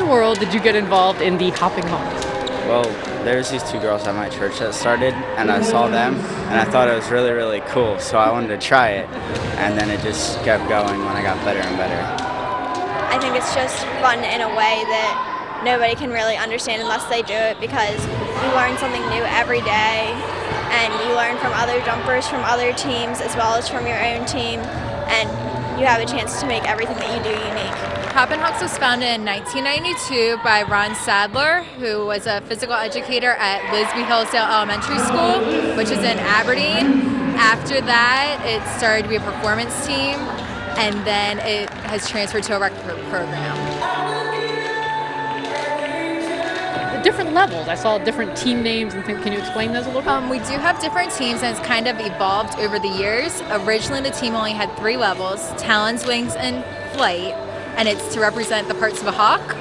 the world did you get involved in the Hopping Hawks? Well, there's these two girls at my church that started, and I saw them, and I thought it was really, really cool, so I wanted to try it, and then it just kept going when I got better and better. I think it's just fun in a way that nobody can really understand unless they do it, because you learn something new every day, and you learn from other jumpers from other teams as well as from your own team, and you have a chance to make everything that you do unique. Hoppin Hawks was founded in 1992 by Ron Sadler, who was a physical educator at Lisby Hillsdale Elementary School, which is in Aberdeen. After that, it started to be a performance team, and then it has transferred to a rec program. The different levels, I saw different team names and things. Can you explain those a little bit? We do have different teams, and it's kind of evolved over the years. Originally, the team only had 3 levels: talons, wings, and flight. And it's to represent the parts of a hawk.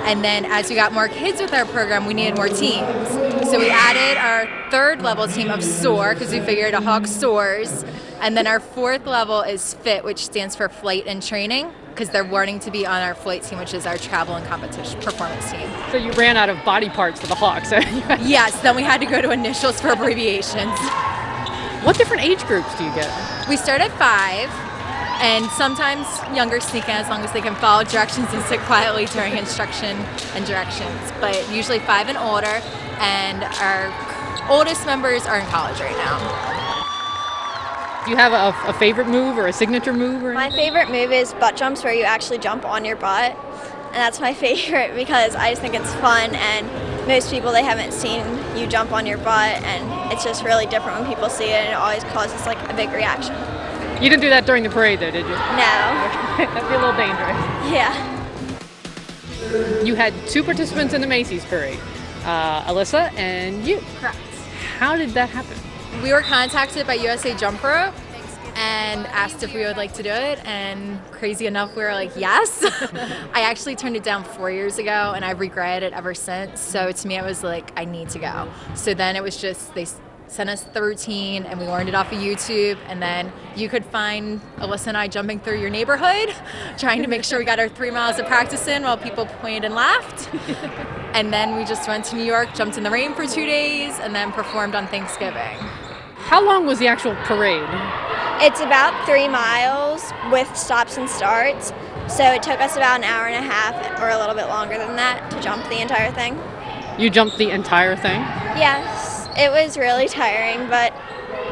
And then as we got more kids with our program, we needed more teams. So we added our 3rd level team of soar, because we figured a hawk soars. And then our 4th level is fit, which stands for flight and training, because they're wanting to be on our flight team, which is our travel and competition performance team. So you ran out of body parts for the Hawks. Yes, then we had to go to initials for abbreviations. What different age groups do you get? We start at 5. And sometimes younger sneak in as long as they can follow directions and sit quietly during instruction and directions. But usually 5 and older, and our oldest members are in college right now. Do you have a favorite move or a signature move? My favorite move is butt jumps, where you actually jump on your butt. And that's my favorite because I just think it's fun, and most people, they haven't seen you jump on your butt, and it's just really different when people see it, and it always causes like a big reaction. You didn't do that during the parade, though, did you? No. That'd be a little dangerous. Yeah. You had 2 participants in the Macy's parade, Alyssa and you. Correct. How did that happen? We were contacted by USA Jump Rope and asked if we would like to do it, and crazy enough, we were like, yes. I actually turned it down 4 years ago, and I've regretted it ever since. So to me, it was like, I need to go. So then it was just, they sent us the routine, and we learned it off of YouTube, and then you could find Alyssa and I jumping through your neighborhood, trying to make sure we got our 3 miles of practice in while people pointed and laughed. And then we just went to New York, jumped in the rain for 2 days, and then performed on Thanksgiving. How long was the actual parade? It's about 3 miles with stops and starts. So it took us about an hour and a half or a little bit longer than that to jump the entire thing. You jumped the entire thing? Yes. It was really tiring, but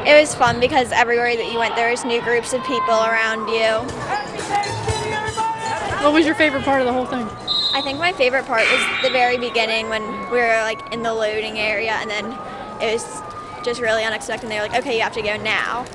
it was fun because everywhere that you went, there was new groups of people around you. What was your favorite part of the whole thing? I think my favorite part was the very beginning when we were like in the loading area, and then it was just really unexpected. They were like, okay, you have to go now.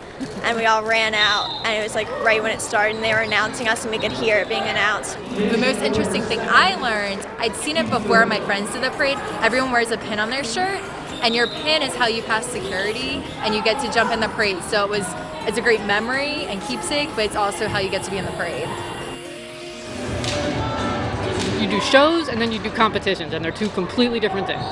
And we all ran out, and it was like right when it started, and they were announcing us, and we could hear it being announced. The most interesting thing I learned, I'd seen it before my friends did the parade, everyone wears a pin on their shirt, and your pin is how you pass security, and you get to jump in the parade. So it's a great memory and keepsake, but it's also how you get to be in the parade. You do shows and then you do competitions, and they're 2 completely different things.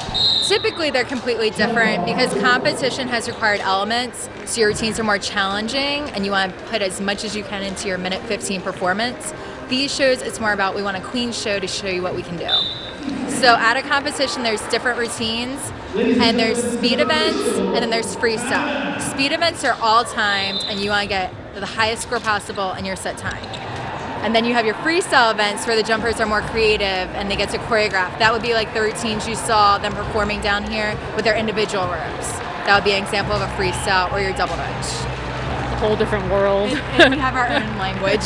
Typically, they're completely different because competition has required elements, so your routines are more challenging, and you want to put as much as you can into your minute 15 performance. These shows, it's more about we want a clean show to show you what we can do. So at a competition, there's different routines, and there's speed events, and then there's freestyle. Speed events are all timed, and you want to get the highest score possible in your set time. And then you have your freestyle events where the jumpers are more creative and they get to choreograph. That would be like the routines you saw them performing down here with their individual ropes. That would be an example of a freestyle or your double dutch. A whole different world. And we have our own language.